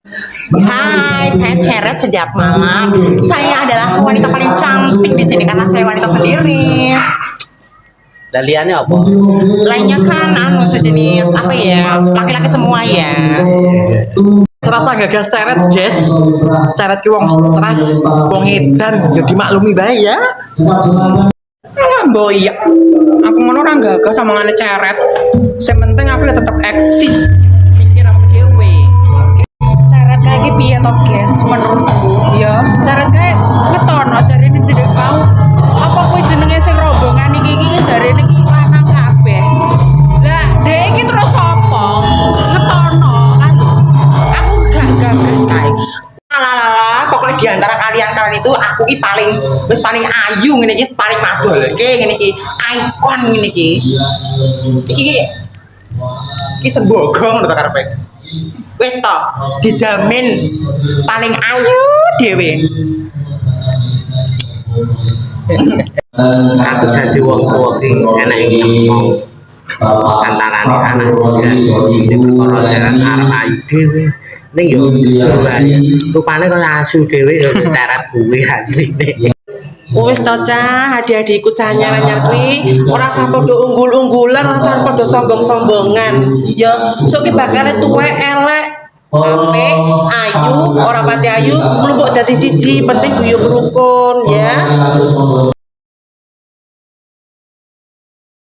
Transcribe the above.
Hai, saya Ceret setiap malam. Saya adalah wanita paling cantik di sini karena saya wanita sendiri. Dan liannya apa? Lainnya kan sejenis apa ya, laki-laki semua ya. Serasa gagal Ceret, guys. Ceret ki wong stres, wong edan, ya dimaklumi bae ya. Alah boy, aku ngono ora gagah sama ngene Ceret. Yang penting aku ya tetap eksis. Mikir apa dhewe. Ceret kayak iki piye to, guys? Menurutku ya, Ceret kayak ngetono jarine ndek mau. Apa kuwi jenenge sing rombongan iki jarine iki lanang kabeh. Lah, dhek iki terus apa? Ngetono kan. Aku gak gagas kae. Alalala, pokoknya di antara kalian itu aku ki paling ayu ngene iki, paling madol. Ngene iki, ikon ngene iki. Iki sembogong ngono ta karepe. Wis to, dijamin paling ayu dhewe. Aku dadi wong tuwa sing enak iki mau antarane anak siji perkara jaran arep ayu dhewe. Ning yo jujur ae. Rupane kaya asu dhewe yo Ceret kuwi asline. Wis to cah, adik-adikku cah nyar-nyar kuwi ora usah padha unggul-unggulan, ora usah padha sombong-sombongan. Ya, sok ki bakale tuwek elek, apik, ayu, ora pati ayu, mlumpuk dadi siji, penting guyub rukun ya.